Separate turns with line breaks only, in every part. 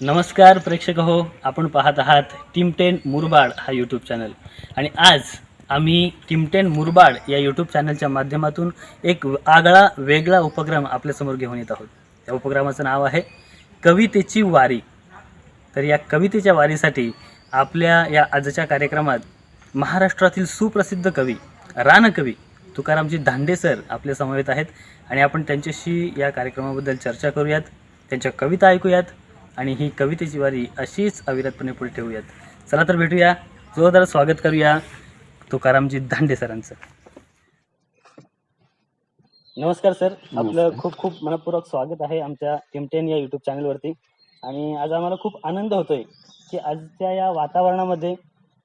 नमस्कार प्रेक्षक हो, आपण पाहत आहात टीम 10 मुरबाड हा यूट्यूब चॅनल. आणि आज आम्ही टीम 10 मुरबाड या यूट्यूब चॅनलच्या माध्यमातून एक आगळा वेगळा उपक्रम आपल्यासमोर घेऊन येत आहोत. या उपक्रमाचं नाव आहे कवितेची वारी. तर या कवितेच्या वारीसाठी आपल्या या आजच्या कार्यक्रमात महाराष्ट्रातील सुप्रसिद्ध कवी रानकवी तुकारामजी धांडे सर आपल्या समवेत आहेत आणि आपण त्यांच्याशी या कार्यक्रमाबद्दल चर्चा करूयात, त्यांच्या कविता ऐकूयात आणि ही कवितेची वारी अशीच अविरतपणे पुढे ठेवूयात. चला तर भेटूया, जोरदार स्वागत करूया तुकारामजी धांडे सरांचं. नमस्कार सर, आपलं खूप खूप मनपूर्वक स्वागत आहे आमच्या टीम 10 या यूट्यूब चॅनलवरती. आणि आज आम्हाला खूप आनंद होतोय की आजच्या या वातावरणामध्ये,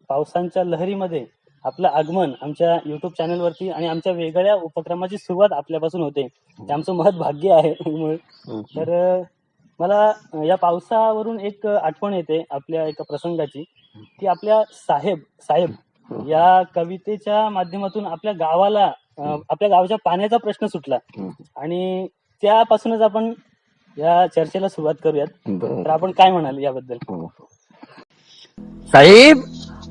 पावसांच्या लहरीमध्ये आपलं आगमन आमच्या यूट्यूब चॅनलवरती आणि आमच्या वेगळ्या उपक्रमाची सुरुवात आपल्यापासून होते. हे आमचं महत् भाग्य आहे. तर मला या पावसावरून एक आठवण येते आपल्या एका प्रसंगाची, की आपल्या साहेब या कवितेच्या माध्यमातून आपल्या गावाला आपल्या गावाच्या पाण्याचा प्रश्न सुटला आणि त्यापासूनच आपण या चर्चेला सुरुवात करूयात. तर आपण काय म्हणाल याबद्दल?
साहेब,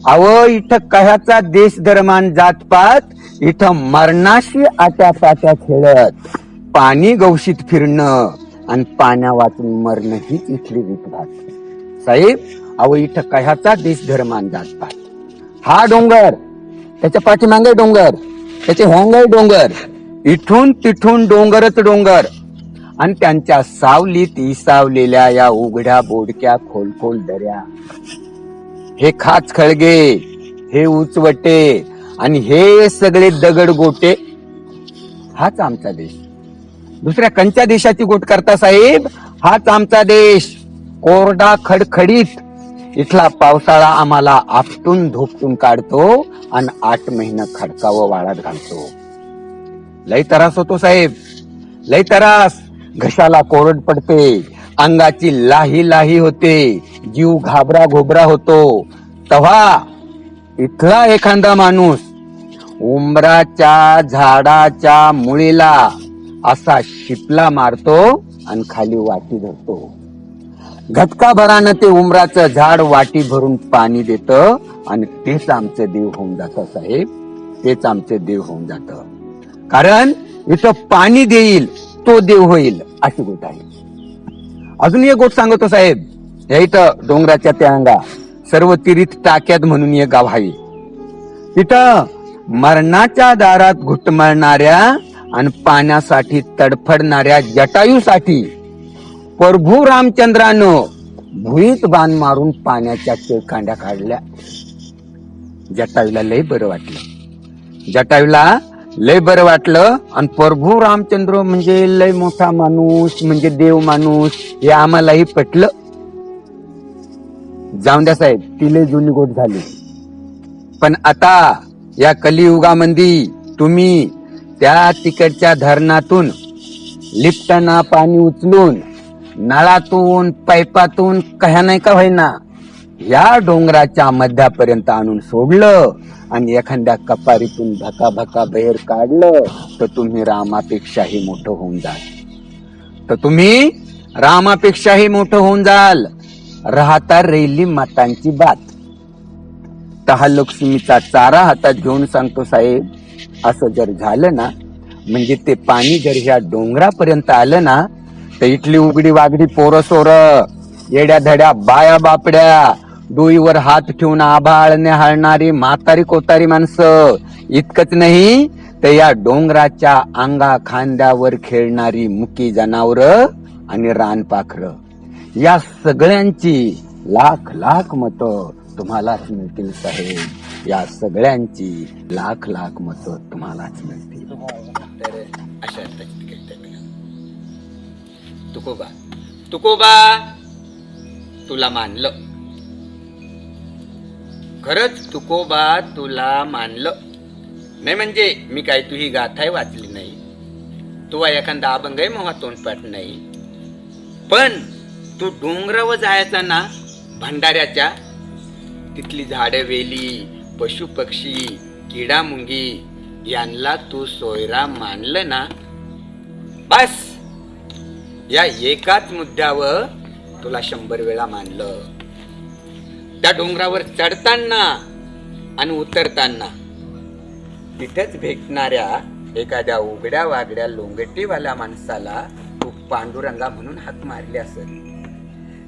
अव इथं कशाचा देश धर्मान जातपात, इथं मरणाशी आट्या पाट्या खेळत पाणी गवशीत फिरणं आणि पाण्या वाचून मरणं ही इथली रीतभात. साहेब, अव इथं कशाचा देश धर्मान जातपात. हा डोंगर, त्याच्या पाठीमागे डोंगर, त्याचे होंगय डोंगर, इथून तिथून डोंगरच डोंगर आणि त्यांच्या सावलीत इसावलेल्या या उघड्या बोडक्या खोल दऱ्या, हे खाच खळगे, हे उचवटे आणि हे सगळे दगड गोटे, हाच आमचा देश. दुसऱ्या कंच्या देशाची गोट करता साहेब, हाच आमचा देश. कोरडा खडखडीत इथला पावसाळा आम्हाला आपटून धोपटून काढतो आणि 8 महिने खडकावं वाळात घालतो. लय त्रास होतो साहेब, लय त्रास. घशाला कोरड पडते, अंगाची लाही होते, जीव घाबरा घोबरा होतो. तेव्हा इथला एखादा माणूस उंबराच्या झाडाच्या मुळीला असा शिपला मारतो आणि खाली वाटी धरतो. घटका भरानं ते उंबराचं झाड वाटी भरून पाणी देत आणि तेच आमचे देव होऊन जातं साहेब, तेच आमचे देव होऊन जातं. कारण इथं पाणी देईल तो देव होईल अशी गोष्ट आहे. अजून एक गोष्ट सांगतो साहेब, या इथं डोंगराच्या त्या अंगा सर्व तीर्थ टाक्यात म्हणून एक गाव आहे. तिथं मरणाच्या दारात घुटमळणाऱ्या आणि पाण्यासाठी तडफडणाऱ्या जटायूसाठी प्रभू रामचंद्रानं भुईत बाण मारून पाण्याच्या चिळकांड्या काढल्या. जटायूला लय बरं वाटलं आणि प्रभू रामचंद्र म्हणजे लय मोठा माणूस, म्हणजे देव माणूस, हे आम्हालाही पटलं. जाऊन द्या साहेब, ती लय जुनी गोष्ट झाली. पण आता या कलियुगामध्ये तुम्ही त्या तिकडच्या धरणातून लिफ्टना पाणी उचलून नळातून पाईपातून कह्या नाही का होईना या डोंगराच्या मध्यापर्यंत आणून सोडलं आणि एखाद्या कपारीतून भका बाहेर काढलं तर तुम्ही रामापेक्षाही मोठं होऊन जाल. राहता रेली मातांची बात. तहा लक्ष्मीचा चारा हातात घेऊन सांगतो साहेब, असं जर झालं ना, म्हणजे ते पाणी जर ह्या डोंगरापर्यंत आलं ना, तर इथली उघडी वागडी पोरं सोरं, येड्या धड्या बाया बापड्या, डोईवर हात ठेवून आभाळने हळणारी म्हातारी कोतारी माणसं, इतकंच नाही तर या डोंगराच्या अंगा खांद्यावर खेळणारी मुकी जनावरं आणि रानपाखरं, या सगळ्यांची लाख मतं तुम्हालाच मिळतील साहेब. या सगळ्यांची लाख मतं तुम्हालाच मिळतील.
तर अशा तुकोबा तुला मानलं, खरंच तुकोबा तुला मानलं नाही. म्हणजे मी काय तुझी गाथाही वाचली नाही, तुवा एखादा अभंगही महा तोंडपाठ नाही. पण तू डोंगरावर जायचा ना भंडाऱ्याच्या, तिथली झाडे वेली, पशु पक्षी, किडा मुंगी यांना तू सोयरा मानलं ना, बस या एकाच मुद्द्यावर तुला 100 वेळा मानलं. त्या डोंगरावर चढताना आणि उतरताना तिथेच भेटणाऱ्या एखाद्या उघड्या वागड्या लोंगटीवाल्या माणसाला तू पांडुरंगा म्हणून हाक मारली असेल.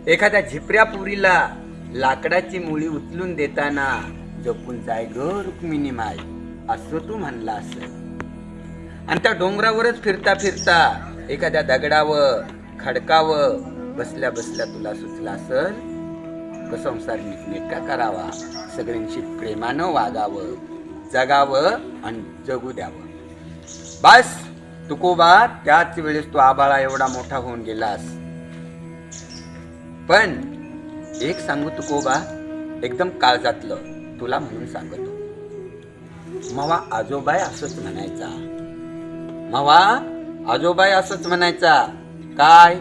एखाद्या झिपऱ्या पुरीला लाकडाची मुळी उचलून देताना जपून जाय ग रुक्मिणी माय असं तू म्हणला असेल. आणि त्या डोंगरावरच फिरता फिरता एखाद्या दगडावर खडकावर बसल्या बसल्या तुला सुचला असेल का संसार नीटनेटका करावा, सगळ्यांशी प्रेमानं वागावं, जगावं आणि जगू द्यावं. बस तुकोबा, त्याच वेळेस तू आबाळा एवढा मोठा होऊन गेलास. पण एक सांगू तुकोबा, एकदम काळजातलं तुला म्हणून सांगतो. मावा आजोबाई असंच म्हणायचा, मावा आजोबाई असंच म्हणायचा. काय?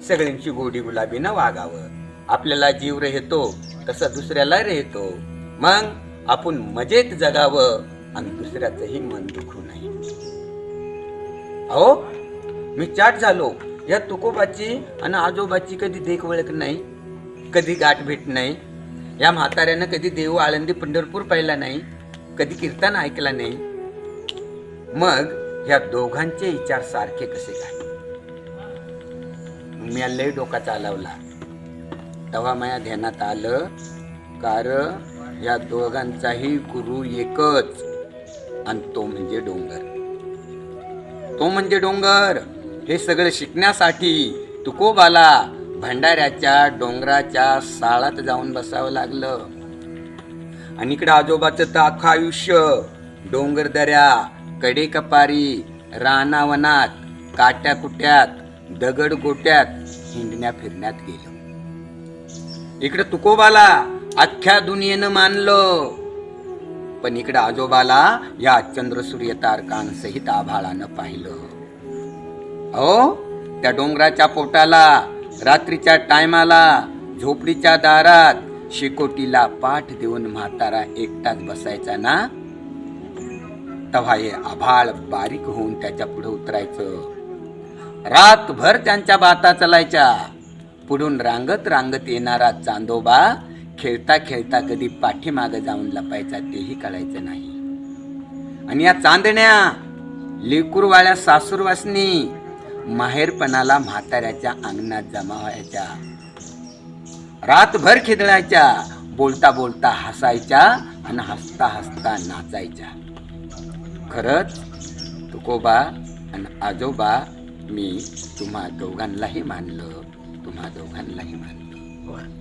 सगळ्यांची गोडी गुलाबीनं वागावं, आपल्याला जीव राहतो तसं दुसऱ्याला राहतो, मग आपण मजेत जगावं आणि दुसऱ्याचंही मन दुखू नये. अहो, मी चाट झालो. या तुकोबाची आणि आजोबाची कधी देख ओळख नाही, कधी गाठ भेट नाही. या म्हाताऱ्यानं कधी देऊ आळंदी पंढरपूर पाहिला नाही, कधी कीर्तन ऐकला नाही. मग ह्या दोघांचे विचार सारखे कसे काय? मी लय डोका चालवला. तेव्हा माझ्या ध्यानात आलं, कारण या दोघांचाही गुरु एकच, आणि तो म्हणजे डोंगर. तो म्हणजे डोंगर. हे सगळं शिकण्यासाठी तुकोबाला भंडाऱ्याच्या डोंगराच्या साळात जाऊन बसावं लागलं. आणि इकडं आजोबाचं तर अख्खं आयुष्य डोंगर दऱ्या, कडे कपारी, रानावनात, काट्या कुट्यात, दगड गोट्यात हिंडण्या फिरण्यात गेलं. इकडं तुकोबाला अख्ख्या दुनियेनं मानलं, पण इकडं आजोबाला या चंद्र सूर्य तारकांसहित आभाळानं पाहिलं. अहो, त्या डोंगराच्या पोटाला रात्रीच्या टायमाला झोपडीच्या दारात शेकोटीला पाठ देऊन म्हातारा एकटाच बसायचा ना, तेव्हा हे आभाळ बारीक होऊन त्याच्या पुढे उतरायचं. रातभर त्यांच्या बाता चालायच्या. पुढून रांगत रांगत येणारा चांदोबा खेळता खेळता कधी पाठीमागं जाऊन लपायचा तेही कळायचं नाही. आणि या चांदण्या लेकूरवाळ्या सासूरवासनी माहेरपणाला म्हाताऱ्याच्या अंगणात जमा व्हायच्या. रातभर खिदळायच्या, बोलता बोलता हसायच्या आणि हसता हसता नाचायच्या. खरंच तुकोबा आणि आजोबा, मी तुम्हा दोघांनाही मानलं, तुम्हा दोघांनाही मानलं,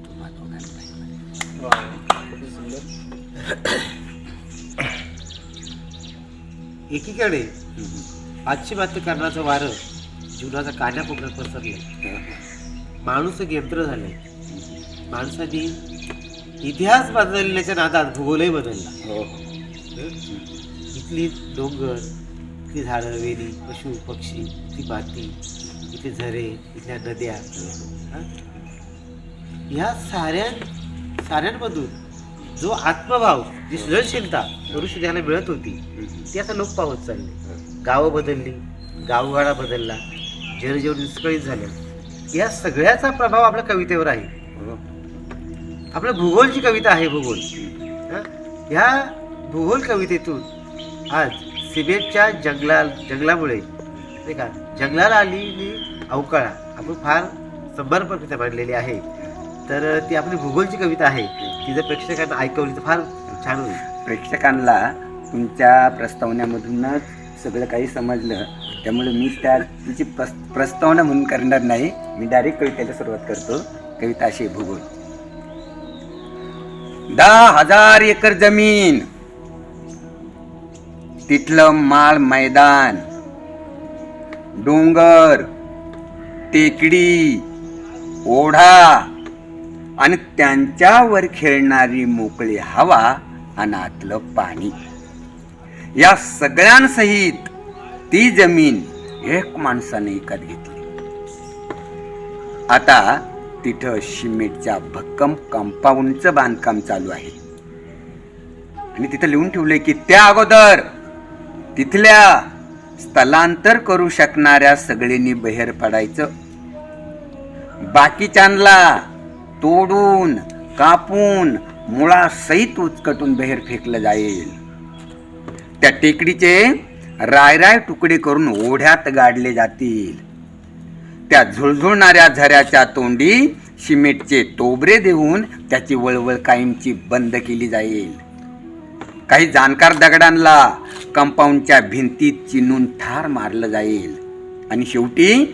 तुम्हा दोघांनाही मानलं.
एकीकडे पाश्चिमात्यकरणाचं वारं जीवनाचा कान्याकोपऱ्यात पसरलंय. माणूस एक यंत्र झालंय. माणसाने इतिहास बदलण्याच्या नादात भूगोलही बदलला. इथली डोंगर, इथली झाडं वेली, पशु पक्षी, इथली माती, इथले झरे, इथल्या नद्या, ह्या साऱ्यांमधून जो आत्मभाव, जी सृजनशीलता मनुष्य ज्याला मिळत होती ती आता लोप पावत चालली. गावं बदलली, गावगाडा बदलला, जनजीवन विस्कळीत झालं. या सगळ्याचा प्रभाव आपल्या कवितेवर आहे. आपल्या भूगोलची कविता आहे भूगोल. ह्या भूगोल कवितेतून आज सिबेटच्या जंगलामुळे नाही का, जंगलाला आलेली अवकाळा आपण फार समर्पक मांडलेली आहे. तर ती आपली भूगोलची कविता आहे. ती जर प्रेक्षकांना ऐकवली तर फार छान होईल.
प्रेक्षकांना तुमच्या प्रस्तावनेमधूनच सगळं काही समजलं, त्यामुळे मी त्या तिची प्रस्तावना म्हणून करणार नाही. मी डायरेक्ट कवितेला सुरुवात करतो. कविता अशी, भूगोल. 10,000 एकर जमीन, तिथलं माळ मैदान, डोंगर, टेकडी, ओढा आणि त्यांच्यावर खेळणारी मोकळी हवा आणि आतलं पाणी, या सगळ्यांसहित ती जमीन एक माणसाने विकत घेतली. आता तिथं सिमेंटच्या भक्कम कंपाऊंडचं बांधकाम चालू आहे. आणि तिथं लिहून ठेवलंय की त्या अगोदर तिथल्या स्थलांतर करू शकणाऱ्या सगळ्यांनी बाहेर पडायचं.
बाकीच्यांना तोडून कापून मुळासहित उचकटून बाहेर फेकलं जाईल. त्या टेकडीचे राय तुकडे करून ओढ्यात गाडले जातील. त्या झुळझुळणाऱ्या झऱ्याच्या तोंडी सिमेंटचे तोबरे देऊन त्याची वळवळ कायमची बंद केली जाईल. काही जाणकार दगडांना कंपाऊंडच्या भिंतीत चिनून ठार मारलं जाईल. आणि शेवटी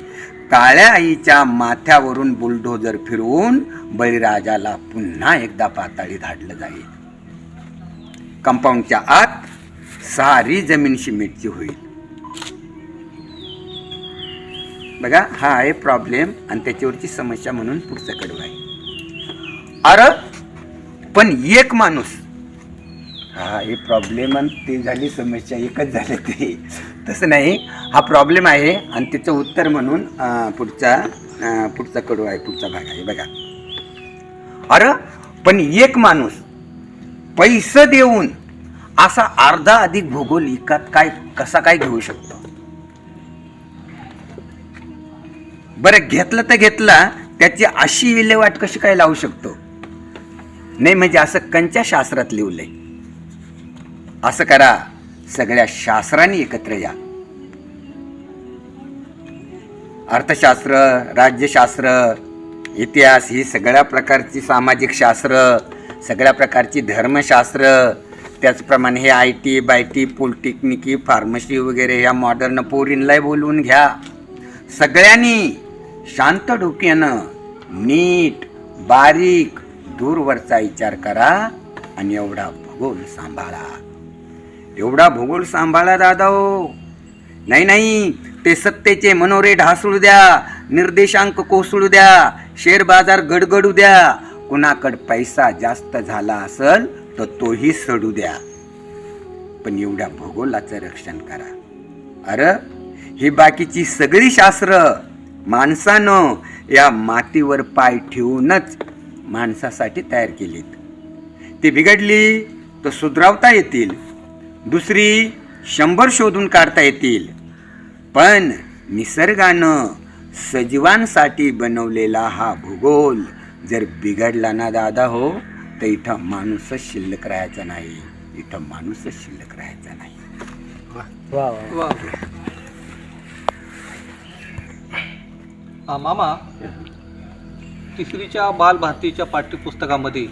काळ्या आईच्या माथ्यावरून बुलडोजर फिरवून बळीराजाला पुन्हा एकदा पाताळी धाडलं जाईल. कंपाऊंडच्या आत सारी जमीन सिमेंटची होईल. बघा, हा आहे प्रॉब्लेम आणि त्याच्यावरची समस्या म्हणून पुढचं कडवं आहे. अरे पण एक माणूस, हा हे प्रॉब्लेम आणि ते झाली समस्या एकच झाले. ते तसं नाही, हा प्रॉब्लेम आहे आणि त्याचं उत्तर म्हणून पुढचा कडू आहे, पुढचा भाग आहे. बघा, अरे पण एक माणूस पैसे देऊन असा अर्धा अधिक भूगोल कसा काय घेऊ शकतो? बरं, घेतलं तर घेतला, त्याची अशी विल्हेवाट कशी काय लावू शकतो? नाही म्हणजे असं कंच्या शास्त्रात लिहिलंय. असं करा, सगळ्या शास्त्रांनी एकत्र या. अर्थशास्त्र, राज्यशास्त्र, इतिहास, ही सगळ्या प्रकारची सामाजिक शास्त्र, सगळ्या प्रकारची धर्मशास्त्र, त्याचप्रमाणे हे IT, बायटी, पॉलिटेक्निकी, फार्मसी वगैरे ह्या मॉडर्न पोरींलाही बोलवून घ्या. सगळ्यांनी शांत डोक्यानं नीट बारीक दूरवरचा विचार करा आणि एवढा भूगोल सांभाळा. एवढा भूगोल सांभाळा दादा हो. नाही, ते सत्तेचे मनोरे ढासळू द्या, निर्देशांक कोसळू द्या, शेअर बाजार गडगडू द्या, कुणाकड पैसा जास्त झाला असल तर तोही सडू द्या, पण एवढ्या भूगोलाचं रक्षण करा. अरे ही बाकीची सगळी शास्त्र माणसानं या मातीवर पाय ठेवूनच माणसासाठी तयार केलीत. ती बिघडली तर सुधरवता येतील, दुसरी 100 शोधून काढता येतील, पण निसर्गानं सजीवांसाठी बनवलेला हा भूगोल जर बिघडला ना दादा हो, तर इथं माणूसच शिल्लक राहायचा नाही. इथं माणूसच शिल्लक राहायचा नाही.
वा वा.
मामा, तिसरीच्या बालभारतीच्या पाठ्यपुस्तकामध्ये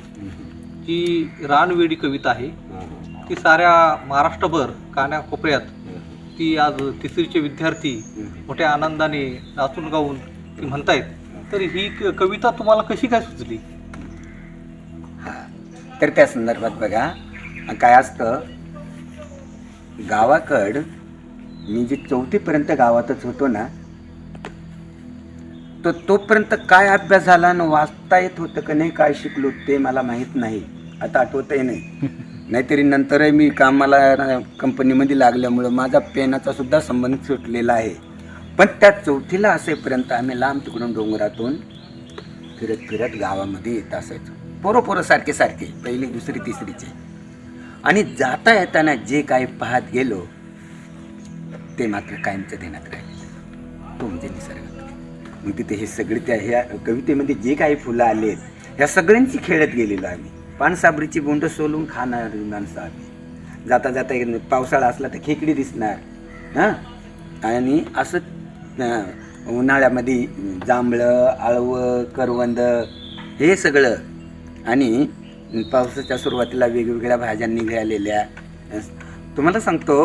जी रानवेडी कविता आहे ती साऱ्या महाराष्ट्रभर कानाकोपऱ्यात ती आज तिसरीचे विद्यार्थी मोठ्या आनंदाने नाचून गाऊन ती म्हणतायत. तर ही कविता तुम्हाला कशी काय सुचली?
तर त्या संदर्भात बघा, काय असतं, गावाकड मी जे 4थी पर्यंत गावातच होतो ना, तर तोपर्यंत काय अभ्यास झाला ना, वाचता येत होतं का नाही, काय शिकलो ते मला माहीत नाही, आता आठवतही नाही. नाहीतरी नंतरही मी कामाला कंपनीमध्ये लागल्यामुळं माझा पेनाचा सुद्धा संबंध सुटलेला आहे. पण त्या 4थीला असेपर्यंत आम्ही लांब तिकडून डोंगरातून फिरत फिरत गावामध्ये येत असायचो. पोरं सारखे पहिली, दुसरी, तिसरीचे. आणि जाता येताना जे काही पाहत गेलो ते मात्र कायमचं देण्यात राहिले, तो म्हणजे निसर्ग. मग तिथे हे सगळे त्या ह्या कवितेमध्ये जे काही फुलं आलेत ह्या सगळ्यांची खेळत गेलेलो आम्ही. पानसाबरीची बोंड सोलून खाणार माणसं आम्ही. जाता जाता पावसाळा असला तर खेकडी दिसणार, हां, आणि असं उन्हाळ्यामध्ये जांभळं, आळवं, करवंद हे सगळं, आणि पावसाच्या सुरुवातीला वेगवेगळ्या भाज्या निघालेल्या. तुम्हाला सांगतो,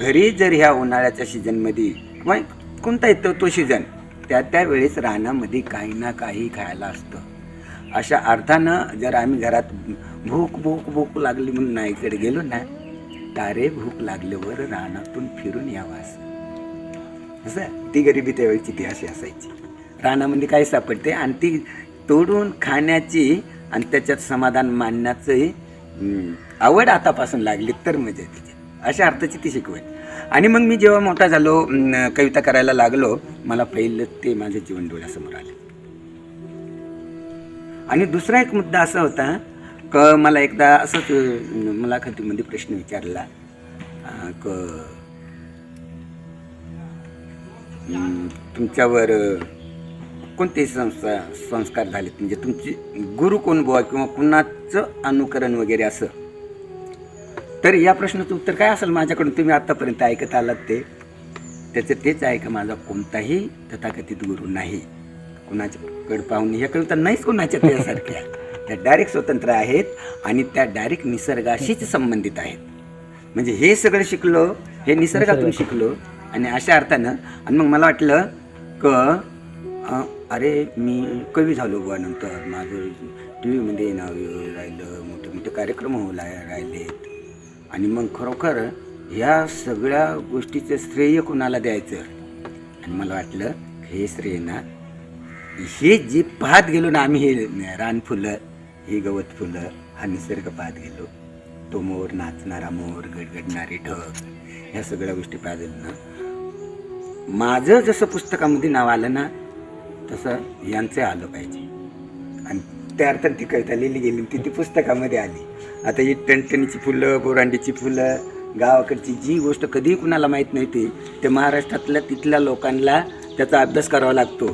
घरी जर ह्या उन्हाळ्याच्या सीझनमध्ये किंवा कोणता येतो तो सीझन, त्या वेळेस रानामध्ये काही ना काही खायला असतं. अशा अर्थानं जर आम्ही घरात भूक लागली म्हणून नाईकडे गेलो ना, तारे भूक लागल्यावर रानातून फिरून यावास, असं ती गरिबी त्यावेळेची ती अशी असायची. रानामध्ये काय सापडते आणि ती तोडून खाण्याची आणि त्याच्यात समाधान मानण्याची आवड आतापासून लागली तर मजा तिची, अशा अर्थाची ती शिकवण. आणि मग मी जेव्हा मोठा झालो, कविता करायला लागलो, मला पहिलं ते माझं जीवन डोळ्यासमोर आलं. आणि दुसरा एक मुद्दा असा होता क मला एकदा असंच मुलाखतीमध्ये प्रश्न विचारला क तुमच्यावर कोणते संस्कार झालेत, म्हणजे तुमचे गुरु कोण बुवा किंवा कुणाचं अनुकरण वगैरे असं? तर या प्रश्नाचं उत्तर काय असेल माझ्याकडून, तुम्ही आतापर्यंत ऐकत आलात त्याचं तेच आहे का माझा कोणताही तथाकथित गुरु नाही. कुणाच्याकडे पाहून ह्या कविता नाहीच कोणाच्या त्यासारख्या, त्या डायरेक्ट स्वतंत्र आहेत आणि त्या डायरेक्ट निसर्गाशीच संबंधित आहेत. म्हणजे हे सगळं शिकलो, हे निसर्गातून शिकलो आणि अशा अर्थानं. आणि मग मला वाटलं अरे मी कवी झालो बुवा, नंतर माझं टी व्हीमध्ये नाव येऊ राहिलं, मोठे मोठे कार्यक्रम होऊ राहिलेत. आणि मग खरोखर ह्या सगळ्या गोष्टीचं श्रेय कुणाला द्यायचं? आणि मला वाटलं हे श्रेय ना, हे जे पाहत गेलो ना आम्ही, हे रानफुलं, हे गवत फुलं, हा निसर्ग पाहत गेलो, तो मोर, नाचणारा मोर, गडगडणारे ढग, ह्या सगळ्या गोष्टी पाहत गेलो ना, माझं जसं पुस्तकामध्ये नाव आलं ना तसं यांचं आलं पाहिजे. आणि त्या अर्थात ती कविता लिहिली गेली, ती पुस्तकामध्ये आली. आता ही टणटणीची फुलं, बोरांडीची फुलं, गावाकडची जी गोष्ट कधीही कुणाला माहीत नव्हती, ते महाराष्ट्रातल्या तिथल्या लोकांना त्याचा अभ्यास करावा लागतो.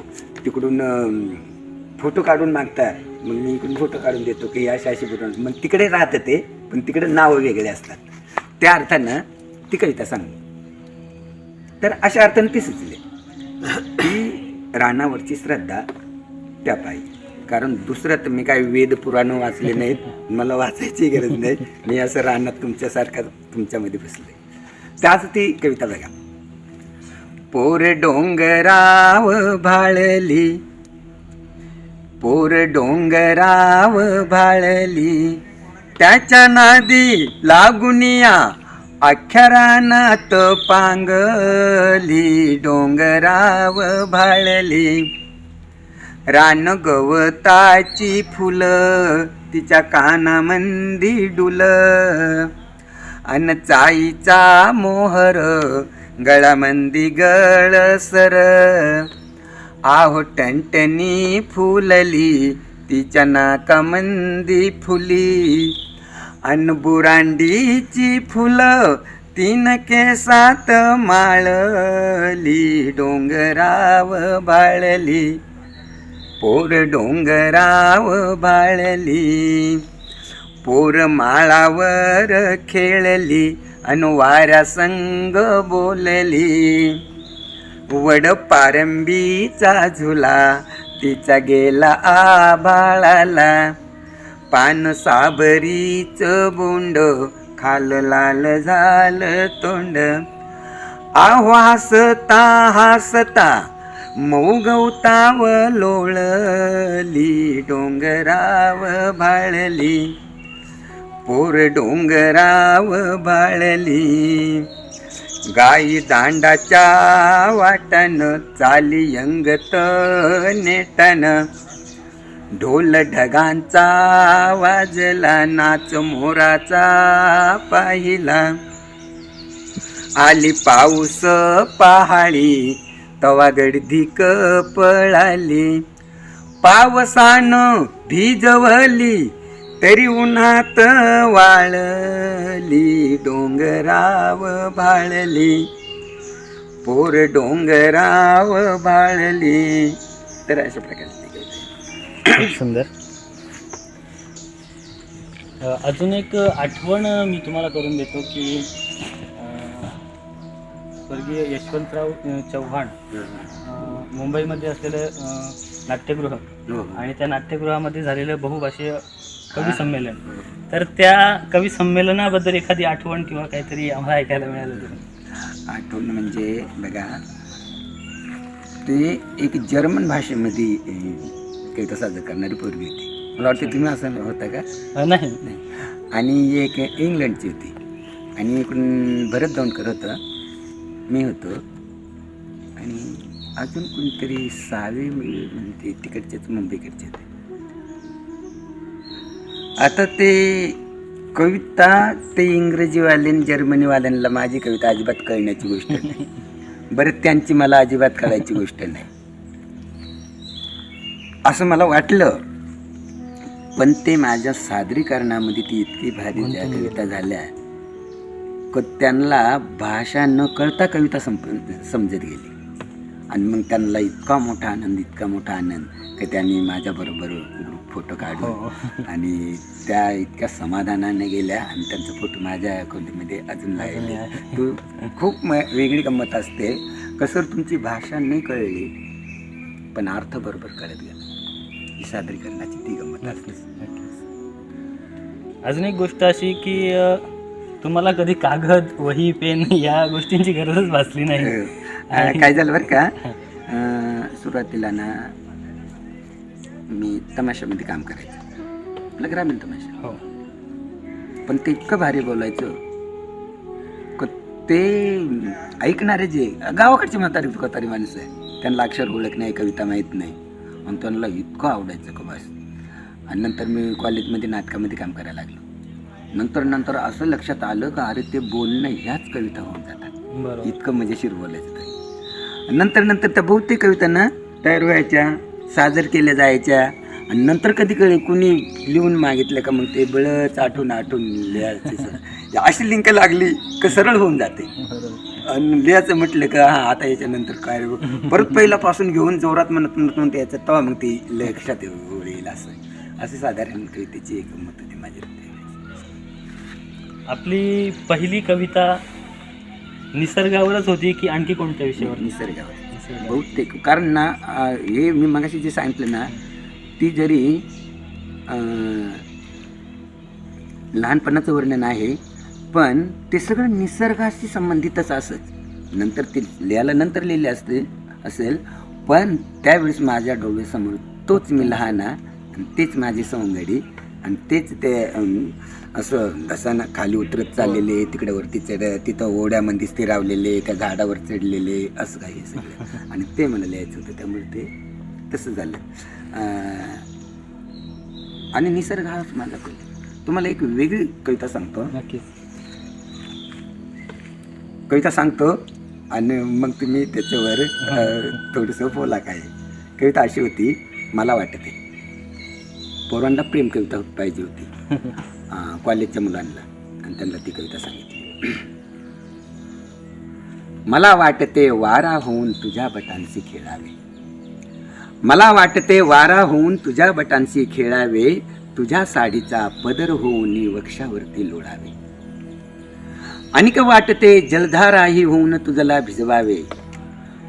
तिकडून फोटो काढून मागतात, मग मी इकडून फोटो काढून देतो की अशा अशी फोटो, मग तिकडे राहतं ते, पण तिकडे नावं वेगळे असतात. त्या अर्थानं ती कविता सांगली. तर अशा अर्थानं ती सुचली की रानावरची श्रद्धा त्या पाहिजे. कारण दुसरं तर मी काय वेद पुराणं वाचले नाहीत, मला वाचायची गरज नाही. मी असं रानात तुमच्यासारखा तुमच्यामध्ये बसले. त्याच ती कविता बघा. पोर डोंगराव भाळली, पोर डोंगराव भाळली, त्याच्या नादी लागुनिया अख्ख्या रानात पांगली. डोंगराव भाळली, रान गवताची फुलं तिच्या कानामंदी डुल, अन चाईचा मोहर गळामंदी गळसर. आहो टणटणी फुलली तिच्या नाकामंदी फुली, अन बुरांडीची फुलं तीन केसात माळली. डोंगराव भाळली, पोर डोंगराव भाळली, पोर माळावर खेळली अन वाऱ्या संग बोलली. वड पारंबीचा झुला तिचा गेला आभाळाला, पान साबरीच बोंड खाल लाल झालं तोंड. आहो हसता हसता मऊ गवताव लोळली. डोंगराव भाळली, पोर डोंगराव भाळली, गाई दांडाच्या वाटन चाली यंगत नेटन. ढोल ढगांचा वाजला नाच मोराचा पाहिला, आली पाऊस पहाडी तवा गडधिक पळाली. पावसानं भिजवली तरी उन्हात वाळली. डोंगराव भाळली, पोर डोंगराव भाळली. तर अशा प्रकारचे
खूप सुंदर. अजून एक आठवण मी तुम्हाला करून देतो की स्वर्गीय यशवंतराव चव्हाण मुंबईमध्ये असलेलं नाट्यगृह आणि त्या नाट्यगृहामध्ये झालेलं बहुभाषीय कवी संमेलन, तर त्या कवी संमेलनाबद्दल एखादी आठवण किंवा काहीतरी आम्हाला ऐकायला मिळालं तर?
आठवण म्हणजे बघा, ते एक जर्मन भाषेमध्ये कविता सादर करणारी पोरगी होती. मला वाटतं तुम्ही असं होता का?
नाही.
आणि एक इंग्लंडची होती आणि इकडून भरत दौंडकर होता, मी होतो आणि अजून कोणतरी सावे म्हणते, तिकडचेच मुंबईकडचे होते. आता ते कविता ते इंग्रजीवाल्यान जर्मनीवाल्यांना माझी कविता अजिबात कळण्याची गोष्ट नाही. बरं, त्यांची मला अजिबात कळायची गोष्ट नाही असं मला वाटलं. पण ते माझ्या सादरीकरणामध्ये ती इतकी भारी ज्या कविता झाल्या त्यांना भाषा न कळता कविता समजत गेली. आणि मग त्यांना इतका मोठा आनंद की त्यांनी माझ्याबरोबर ग्रुप फोटो काढून आणि त्या इतक्या समाधानाने गेल्या आणि त्यांचा फोटो माझ्या खोलीमध्ये अजून लागले. तू खूप वेगळी गंमत असते. कसं तुमची भाषा नाही कळली पण अर्थ बरोबर कळत गेला. ही सादरीकरणाची ती गंमत असते.
अजून एक गोष्ट अशी की तुम्हाला कधी कागद वही पेन या गोष्टींची गरजच भासली नाही.
काय झालं बरं का, सुरुवातीला ना मी तमाशामध्ये काम करायचो, आपलं ग्रामीण तमाशा.
हो.
पण ते इतकं भारी बोलायचं का ते ऐकणारे जे गावाकडची म्हातारी माणसं आहे त्यांना अक्षर ओळख नाही, कविता माहीत नाही आणि त्यांना इतकं आवडायचं का बस. आणि नंतर मी कॉलेजमध्ये नाटकामध्ये काम करायला लागलो. नंतर असं लक्षात आलं का अरे ते बोलणं ह्याच कविता होऊन जातात.
बरोबर.
इतकं मजेशीर बोलायचं ते. नंतर त्या बहुतेक कविता ना तयार व्हायच्या, सादर केल्या जायच्या आणि नंतर कधी कुणी लिहून मागितलं का मग ते बळच आठवून लिहायचे. अशी लिंक लागली का सरळ होऊन जाते. आणि लिहायचं म्हटलं का हा आता याच्यानंतर काय परत पहिल्यापासून घेऊन जोरात म्हणत याचं तेव्हा मग ती लक्षात येईल. असं साधारण कवितेची एक गंमत होती माझी.
आपली पहिली कविता निसर्गावरच होती की आणखी कोणत्या विषयावर?
निसर्गावर बहुतेक. कारण ना हे मी मगाशी जे सांगितलं ना ती जरी लहानपणाचं वर्णन आहे पण ते सगळं निसर्गाशी संबंधितच असत. नंतर ते नंतर लिहिले असेल पण त्यावेळेस माझ्या डोळ्यासमोर तोच मी लहान आणि तेच माझी सवंगडी आणि तेच ते असं घसानं खाली उतरत चाललेले, तिकडे वरती तिथं ओढ्यामध्ये स्थिरावलेले, त्या झाडावर चढलेले, असं काही सगळं. आणि ते मला लिहायचं होतं त्यामुळे ते तसं झालं. आणि निसर्ग हाच माझा कविता. तुम्हाला एक वेगळी कविता सांगतो.
नक्कीच.
कविता सांगतो आणि मग तुम्ही त्याच्यावर थोडंसं बोला. काय कविता अशी होती, मला वाटते पोरांना प्रेम कविता पाहिजे होती कॉलेजच्या मुलांना आणि त्यांना ती कविता सांगितली. मला वाटते वारा होऊन तुझ्या बटांशी खेळावे, मला वाटते वारा होऊन तुझ्या बटांशी खेळावे, तुझ्या साडीचा पदर होऊन वक्षावरती लोळावे. अनिक वाटते जलधार आई होऊन तुझला भिजवावे,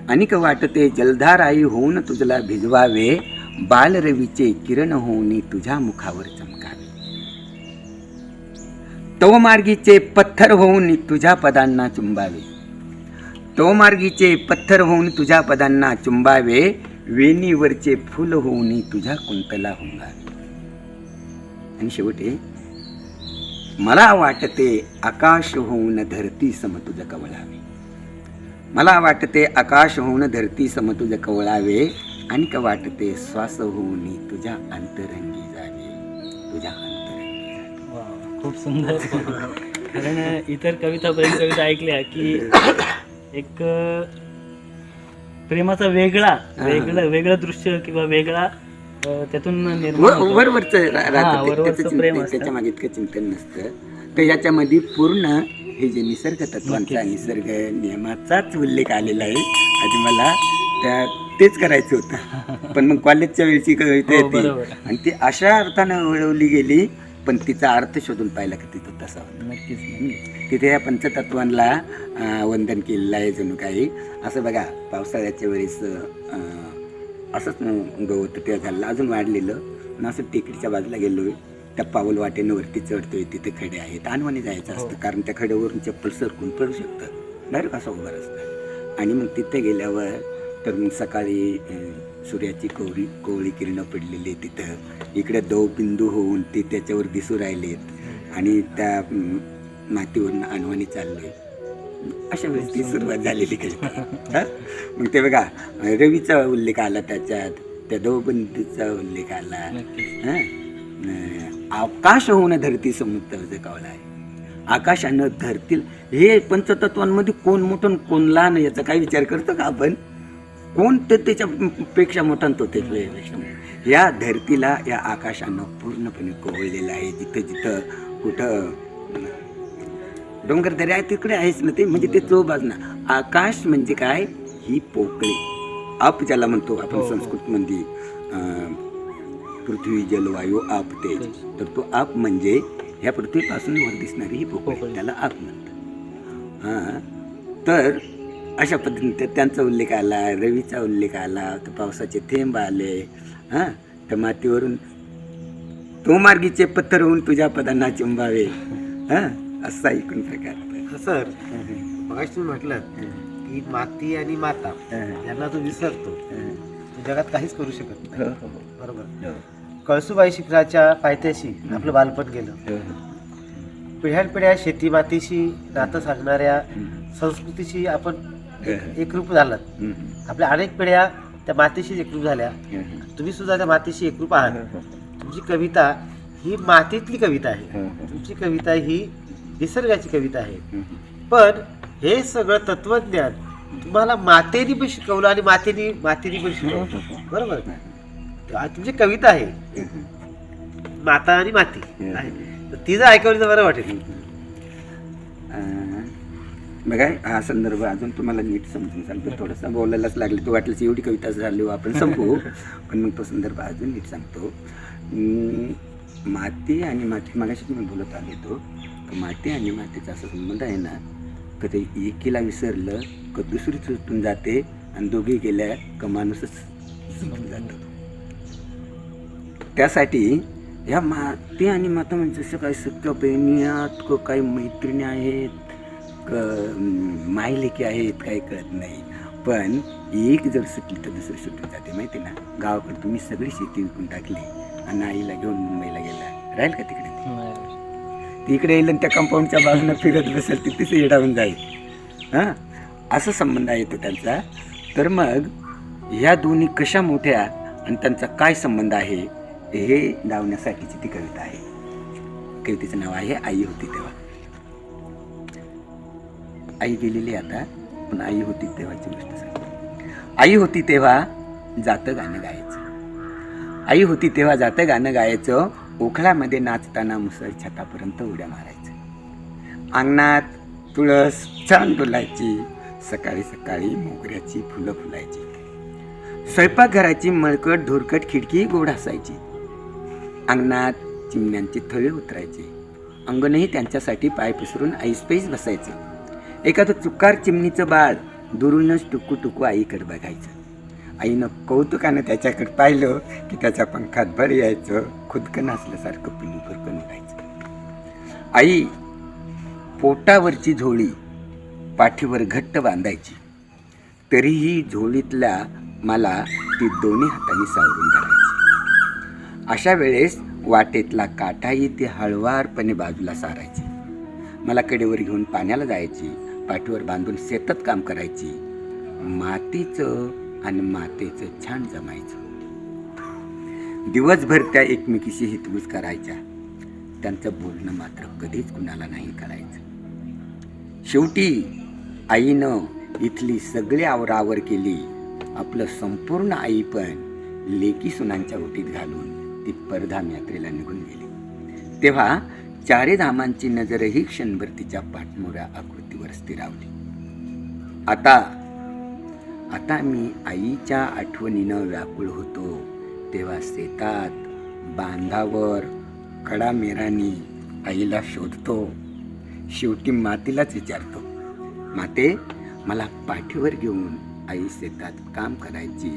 अनिक वाटते जलधार आई होऊन तुझला भिजवावे, बालरवीचे किरण होऊन तुझ्या मुखावर चमकावे. तो मार्गीचे पत्थर होऊन तुझ्या पदांना चुंबावे, तो मार्गीचे पत्थर होऊन तुझ्या पदांना चुंबावे, वेणीवरचे फुल होऊन तुझ्या कुंतला हुंगावे. आणि शेवटी मला वाटते आकाश होऊन धरती सम तुझ कवळावे, मला वाटते आकाश होऊन धरती सम तुझ कवळावे, आणि का वाटते श्वास होऊन तुझ्या अंतरंगी जावे, तुझ्या अंतरंगी जावे.
खूप सुंदर. कारण इतर कविता प्रेम कविता ऐकल्या की एक प्रेमाचा वेगळं दृश्य किंवा वेगळा त्यातून निर्माण होतो.
वरवरचं
वरवरचं प्रेम असतं.
त्याच्या मागे इतकं चिंतन नसतं. तर याच्यामध्ये पूर्ण हे जे निसर्ग तत्वांचा, निसर्ग नियमाचाच उल्लेख आलेला आहे. आधी मला तेच करायचं होतं पण मग कॉलेजच्या वेळची कविता येते आणि ती अशा अर्थानं वळवली गेली पण तिचा अर्थ शोधून पाहिला की तिथं तसा होता.
नक्कीच.
तिथे या पंचतत्वांना वंदन केलेलं आहे जणू काही. असं बघा पावसाळ्याच्या वेळेस असंच गवत त्या झालं अजून वाढलेलं आणि असं टेकडीच्या बाजूला गेलो, त्या पाऊल वाटेनं वरती चढतोय, तिथे खडे आहेत, अनवाणी जायचं असतं कारण त्या खड्यावरून चप्पल सरकून पडू शकतं, डायरेक्ट असं उभं असतं. आणि मग तिथे गेल्यावर तर मग सकाळी सूर्याची कोवळी किरणं पडलेली तिथं, इकडे दव बिंदू होऊन ते त्याच्यावर दिसू राहिलेत आणि त्या मातीवरून अनवाणी चाललोय. अशा वेळेस ती सुरुवात झालेली कविता. मग ते बघा रवीचा उल्लेख आला त्याच्यात, त्या दवबिंदूचा उल्लेख आला. आकाश होऊन धरती समुद्र कवळा आहे, आकाशानं धरतील. हे पंचतत्वांमध्ये कोण मोठं कोण लहान याचा काही विचार करतो का आपण? कोण तर त्याच्यापेक्षा मोठा तो त्याच्यापेक्षा. या धरतीला या आकाशानं पूर्णपणे कोवळलेलं आहे. जिथं जिथं कुठं डोंगर दऱ्या आहे तिकडे आहेच ना ते, म्हणजे ते चोबाजणं. आकाश म्हणजे काय? ही पोकळी, आप ज्याला म्हणतो आपण
हो.
संस्कृत मध्ये पृथ्वी जल वायू आप तेज,
तेज.
तर तो आप म्हणजे ह्या पृथ्वीपासून वर दिसणारी ही पोकळी,
पोकळी.
त्याला आप म्हणतात. हा, तर अशा पद्धतीने त्यांचा उल्लेख आला, रवीचा उल्लेख आला, तर पावसाचे थेंब आले. हा, तर मातीवरून तो मार्गीचे पत्थर होऊन तुझ्या पदांना चिंबावे. हा, असा एकूण प्रकार.
सर मगाशी तुम्ही म्हटलं की माती आणि माता यांना तो विसरतो, तो जगात काहीच करू शकत नाही. बरोबर. कळसुबाई शिखराच्या पायथ्याशी आपलं बालपण गेलं. पिढ्यानपिढ्या शेती मातीशी नातं सांगणाऱ्या संस्कृतीशी आपण एकरूप झालात. आपल्या अनेक पिढ्या त्या मातीशी एकरूप झाल्या. तुम्ही सुद्धा त्या मातीशी एकरूप आहात. तुमची कविता ही मातीतली कविता आहे. तुमची कविता ही निसर्गाची कविता आहे. पण हे सगळं तत्वज्ञान तुम्हाला मातेने पण शिकवलं आणि मातेने पण शिकवलं. बरोबर. तुमची कविता आहे माता आणि माती आहे. तर ती जर ऐकवली तर बरं वाटेल.
बघा, हा संदर्भ अजून तुम्हाला नीट समजून सांगतो. थोडंसं बोलायलाच लागले, तो वाटल्यास एवढी कविता झाली आपण संपवू, पण मग तो संदर्भ अजून नीट सांगतो. माती आणि माती, मगाशी तुम्ही बोलत आले तो, माती आणि मातीचा असा संबंध आहे ना, कधी एकीला विसरलं का दुसरी सुटून जाते, आणि दोघी गेल्या का माणूसच सुटून जातो. त्यासाठी या माती आणि माता म्हणजे जसं काही सख्या बहिणी आहेत, काही मैत्रिणी आहेत, मायलेकी आहेत, काही कळत नाही. पण एक जर सुटली तर दुसरी सुटून जाते. माहिती ना, गावाकडे तुम्ही सगळी शेती विकून टाकली आणि आईला घेऊन मुंबईला गेला, राहील का तिकडे? तिकडे येईल आणि त्या कंपाऊंडच्या बाजूने फिरत बसेल, ती तिथे येडावून जाईल. हां, असा संबंध आहे तो त्यांचा. तर मग ह्या दोन्ही कशा मोठ्या आणि त्यांचा काय संबंध आहे हे लावण्यासाठीची ती कविता आहे. कवितेचं नाव आहे आई होती तेव्हा. आई गेलेली आता, पण आई होती तेव्हाची गोष्ट सांगते. आई होती तेव्हा जातं गाणं गायचं. आई होती तेव्हा जातं गाणं गायचं. ओखळामध्ये नाचताना मुसळ छतापर्यंत उड्या मारायचं. अंगणात तुळस छान डोलायची. सकाळी सकाळी मोगऱ्याची फुलं फुलायची. स्वयंपाकघराची मळकट धुरकट खिडकी गोड असायची. अंगणात चिमण्यांचे थळे उतरायचे. अंगणही त्यांच्यासाठी पाय पसरून ऐसपैस बसायचं. एखादं चुकार चिमणीचं बाळ दुरूनच टुकू टुकू आईकडे बघायचं. आईनं कौतुकानं त्याच्याकडे पाहिलं की त्याच्या पंखात भर यायचं. खुदकन असल्यासारखं पिलू फरकन उडायचं. आई पोटावरची झोळी पाठीवर घट्ट बांधायची. तरीही झोळीतल्या मला ती दोन्ही हातांनी सावरून धरायची. अशा वेळेस वाटेतला काठाही ती हळवारपणे बाजूला सारायची. मला कडेवर घेऊन पाण्याला जायची. पाठीवर बांधून शेतात काम करायची. मातीचं आणि मातेचं छान जमायचं. दिवसभर त्या एकमेकीशी हितगुज करायच्या. त्यांचं बोलणं मात्र कधीच कुणाला नाही करायचं. शेवटी आईनं इथली सगळी आवरावर केली. आपलं संपूर्ण आई पण लेकी सुनांच्या ओटीत घालून ती परधाम यात्रेला निघून गेली. तेव्हा चारी धामांची नजरही क्षणभर तिच्या पाठमोऱ्या आकृतीवर स्थिरावली. आता मी आईच्या आठवणीनं व्याकुळ होतो. तेव्हा शेतात बांधावर कडामेरानी आईला शोधतो. शेवटी मातीलाच विचारतो, माते, मला पाठीवर घेऊन आई शेतात काम करायची,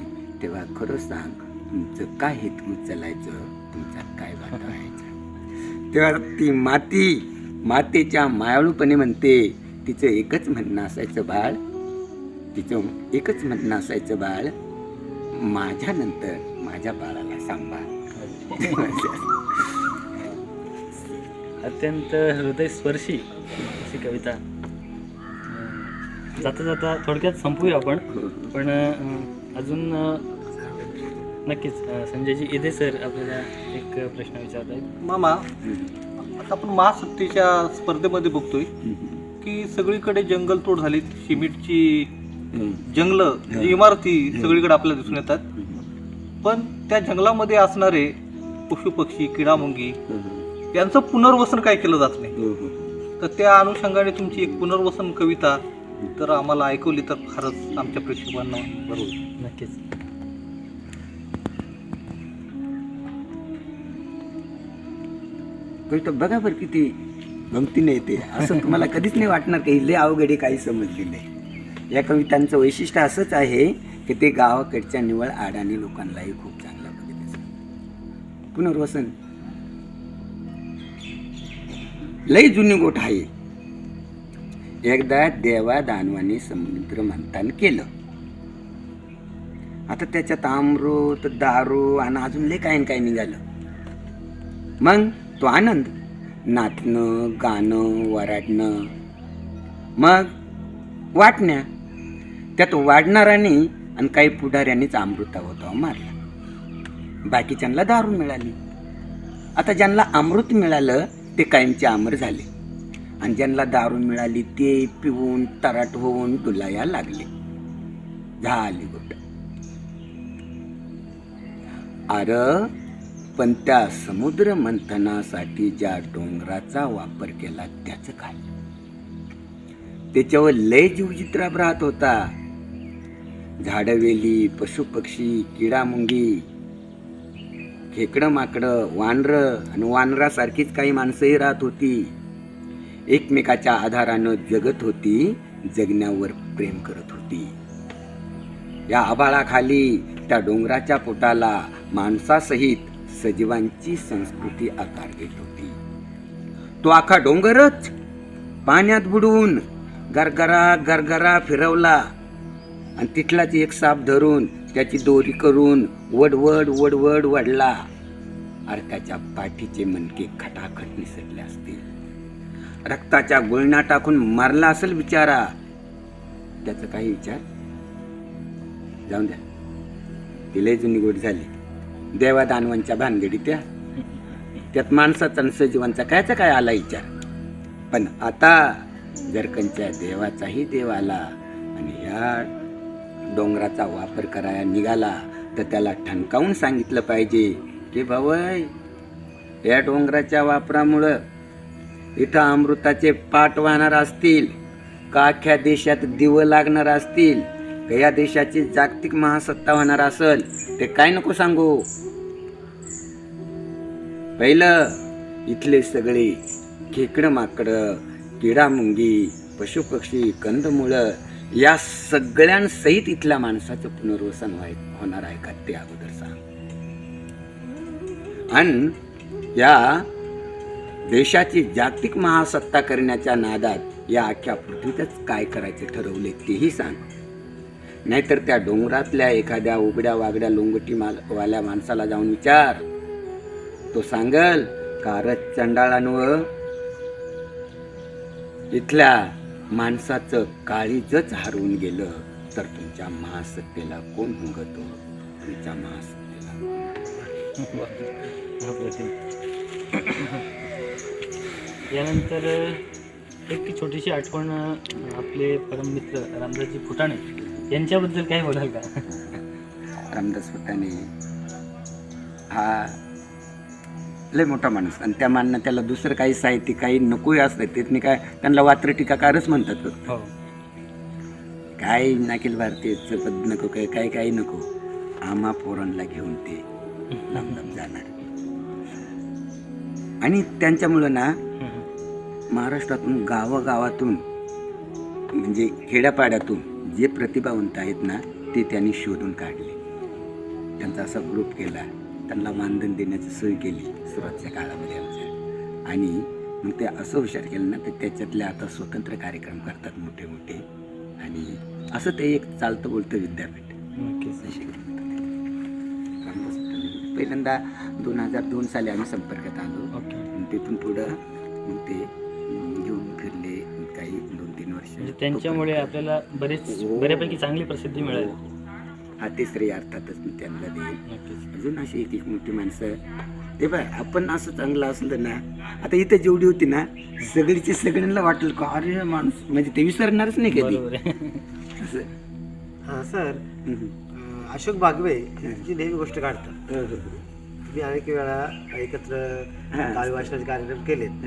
तेव्हा खरं सांग, तुमचं काय हेतू चालायचं, तुमचा काय वाटा व्हायचा? तेव्हा ती मातेच्या मायाळूपणे म्हणते, तिचं एकच म्हणणं असायचं बाळ, माझ्यानंतर माझ्या बाळाला सांभाळ.
अत्यंत हृदयस्पर्शी अशी कविता. जाता जाता थोडक्यात संपूया आपण, पण अजून नक्कीच संजयजी इथे सर आपल्याला एक प्रश्न विचारत आहेत.
मामा, आता आपण महासत्तेच्या स्पर्धेमध्ये बघतोय की सगळीकडे जंगलतोड झाली, सिमेंटची जंगलं, इमारती सगळीकडे आपल्याला दिसून येतात. पण त्या जंगलामध्ये असणारे पशु पक्षी, किडामुंगी यांचं पुनर्वसन काय केलं जात नाही. तर त्या अनुषंगाने तुमची एक पुनर्वसन कविता तर आम्हाला ऐकवली तर फारच आमच्या प्रेक्षकांना बरं होईल.
नक्कीच.
गोष्ट बघा बरं किती गमतीने येते. असं तुम्हाला कधीच नाही वाटणार की लय अवघडे काही समजले नाही. या कवितांचं वैशिष्ट्य असंच आहे की ते गावाकडच्या निवळ आडाणी लोकांनाही खूप चांगल्या पद्धतीने पुनर्वसन. लय जुनी गोष्ट आहे. एकदा देवा दानवाने समुद्र मंथन केलं. आता त्याच्यात अमृत दारू आणि अजून लय काय न काय निघालं. मग तो आनंद, नाचणं गाणं वराडणं, मग वाटण्या. त्यात वाढणाऱ्यांनी आणि काही पुढाऱ्यांनीच अमृतावताव मारला. बाकीच्यांना दारू मिळाली. आता ज्यांना अमृत मिळालं ते कायमचे अमर झाले आणि ज्यांना दारू मिळाली ते पिऊन तराट होऊन डुलाया लागले. झाली गोष्ट. अरे पण त्या समुद्र मंथनासाठी ज्या डोंगराचा वापर केला त्याचं काय? त्याच्यावर लय जीवचित्राप राहत होता. झाडवेली, पशुपक्षी, किडामुंगी, खेकडं माकडं, वानरं आणि वानरासारखीच काही माणसंही राहत होती. एकमेकाच्या आधारानं जगत होती, जगण्यावर प्रेम करत होती. या आभाळाखाली त्या डोंगराच्या पोटाला माणसासहित सजीवांची संस्कृती आकार घेत होती. तो आखा डोंगरच पाण्यात बुडवून गरगरा गरगरा फिरवला आणि तिथलाच एक साप धरून त्याची दोरी करून वडवड वडवड वडला. अरे त्याच्या पाठीचे मणके खटाखट निसटले असतील. रक्ताच्या गुळण्या टाकून मारला असेल बिचारा. त्याचा काही विचार जाऊन द्या. तिला जुनी गोड झाली. देवा दानवांच्या भानगडी त्यात माणसाचा आणि सजीवांचा कायचा काय आला विचार. पण आता जर कंच्या देवाचाही देव आला आणि ह्या डोंगराचा वापर करायला निघाला तर त्याला ठणकावून सांगितलं पाहिजे की भावय या डोंगराच्या वापरामुळं इथं अमृताचे पाट वाहणार असतील का अख्ख्या देशात दिवं लागणार असतील का या देशाची जागतिक महासत्ता होणार असेल ते काय नको सांगू. पहिलं इथले सगळे खेकडं माकडं, किडामुंगी, पशुपक्षी, कंदमुळं या सगळ्यांसहित इथल्या माणसाचं पुनर्वसन होणार आहे का ते अगोदर सांग. आणि या देशाची जागतिक महासत्ता करण्याच्या नादात या अख्ख्या पृथ्वीतच काय करायचे ठरवले तेही सांग. नाहीतर त्या डोंगरातल्या एखाद्या उघड्या वागड्या लोंगटी वाल्या माणसाला जाऊन विचार. तो सांगल कारच चंडाळांवर इथल्या माणसाचं काळीजच हरवून गेलं तर तुमच्या महासत्तेला कोण हुंगतो? तुमच्या महासत्तेला.
यानंतर एक छोटीशी आठवण आपले परममित्र रामदासजी फुटाणे यांच्याबद्दल काय बोलाल का?
रामदास फुटाणे हा लय मोठा माणूस आणि त्या मानना त्याला दुसरं काही साहित्य काही नकोही असतं. त्यातनी काय त्यांना वात्र टीकाकारच म्हणतात.
हो.
काय नाकील भारतीयचं पद नको काय काय काही नको. आम्हा पोरांना घेऊन ते लांब जाणार. आणि त्यांच्यामुळं ना महाराष्ट्रातून गावागावातून म्हणजे खेड्यापाड्यातून जे प्रतिभावंत आहेत ना ते त्यांनी शोधून काढले. त्यांचा असा ग्रुप केला. त्यांना मानधन देण्याची सोय केली सुरुवातीच्या काळामध्ये आमच्या. आणि मग ते असं हुशार केलं ना तर त्याच्यातले आता स्वतंत्र कार्यक्रम करतात मोठे मोठे. आणि असं ते एक चालतं बोलतं विद्यापीठ पहिल्यांदा 2002 साली आम्ही संपर्कात आलो. तिथून पुढं ते घेऊन फिरले काही 2-3 वर्ष.
त्यांच्यामुळे आपल्याला बऱ्यापैकी चांगली प्रसिद्धी मिळाली.
हा तिसरी अर्थातच मी त्यांना देईल. अजून अशी एक मोठी माणसं ते बाय आपण असं चांगलं असलं ना आता इथं जेवढी होती ना सगळीची सगळ्यांना वाटेल का अरे माणूस म्हणजे ते विसरणारच नाही कधी असं.
सर अशोक बागवे यांची नेहमी गोष्ट काढतात. तुम्ही अनेक वेळा एकत्र काव्य वाचनाचे कार्यक्रम केलेत.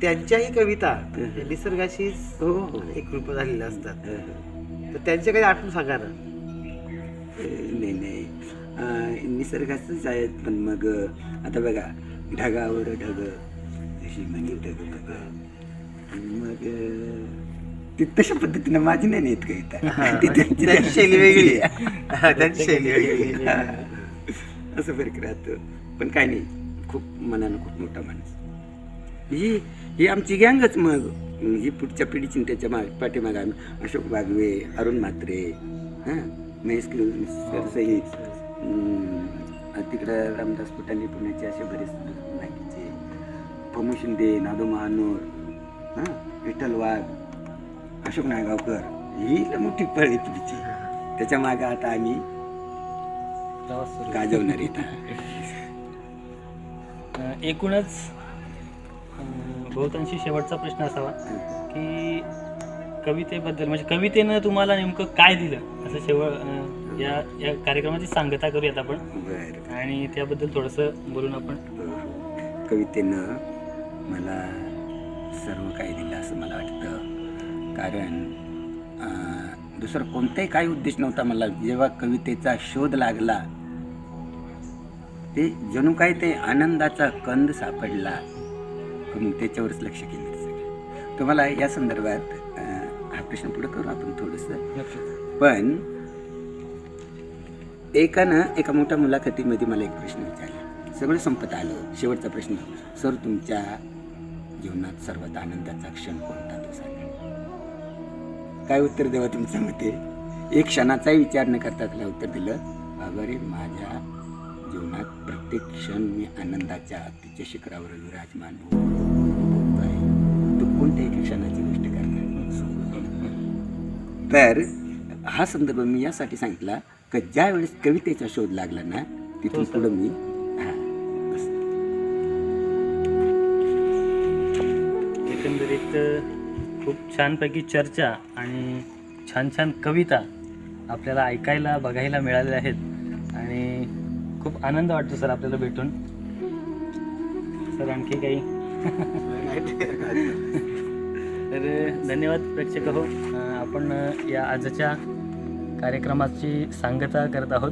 त्यांच्याही कविता या निसर्गाशीच
हो हो
एक रूप झालेल्या असतात. तर त्यांच्या काही आठवण सांगा ना.
नाही नाही निसर्गाचंच आहेत. पण मग आता बघा ढगावर ढग जशी म्हणजे ढग ढग मग ती तशा पद्धतीनं माझी नाही नेत कविता. ती
त्यांची शैली वेगळी आहे. त्यांची शैली वेगळी आहे.
असं फरक राहतं. पण काय नाही, खूप मनानं खूप मोठा माणूस. ही आमची गँगच. मग ही पुढच्या पिढीची त्याच्या पाठीमागे आम्ही अशोक बागवे, अरुण म्हात्रे, हां महेश सरसई, तिकडं रामदास फुटाणे पुण्याचे, असे बरेच बाकीचे, पमू शिंदे, नादू महानूर, हां विठ्ठल वाघ, अशोक नागावकर, ही मोठी पळी पुढची. त्याच्या मागे आता आम्ही गाजवणार येत.
एकूणच बहुतांशी शेवटचा प्रश्न असावा की कवितेबद्दल, म्हणजे कवितेनं तुम्हाला नेमकं काय दिलं असं या कार्यक्रमाची सांगता करूयात आपण.
बरं.
आणि त्याबद्दल थोडंसं बोलून आपण.
कवितेनं मला सर्व काही दिलं असं मला वाटतं. कारण दुसरं कोणताही काही उद्देश नव्हता मला. जेव्हा कवितेचा शोध लागला ते जणू काय ते आनंदाचा कंद सापडला. मग त्याच्यावरच लक्ष केलं सगळं. तुम्हाला या संदर्भात हा प्रश्न पुढे करू आपण थोडंसं. पण एका मोठ्या मुलाखतीमध्ये मला एक प्रश्न विचारला. सगळं संपत आलं. शेवटचा प्रश्न, सर तुमच्या जीवनात सर्वात आनंदाचा क्षण कोणता, तो सांगा. काय उत्तर द्यावं तुमच्या मते? एक क्षणाचाही विचार न करता त्याला उत्तर दिलं, बाबा रे माझ्या जीवनात प्रत्येक क्षण मी आनंदाच्या अतिशय शिखरावर विराजमान आहे. तू कोणत्या एका क्षणाची गोष्ट करणार? तर हा संदर्भ मी यासाठी सांगितला की ज्या वेळेस कवितेचा शोध लागला ना, तिथून पुढं मी
एकंदरीत खूप छानपैकी चर्चा आणि छान छान कविता आपल्याला ऐकायला बघायला मिळाल्या आहेत. आणि खूप आनंद वाटतो सर आपल्याला भेटून. सर आणखी काही? तर धन्यवाद प्रेक्षक हो. आपण या आजच्या कार्यक्रमाची सांगता करत आहोत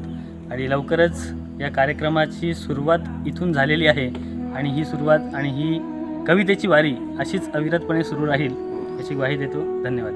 आणि लवकरच या कार्यक्रमाची सुरुवात इथून झालेली आहे. आणि ही सुरुवात आणि ही कवितेची वारी अशीच अविरतपणे सुरू राहील याची ग्वाही देतो. धन्यवाद.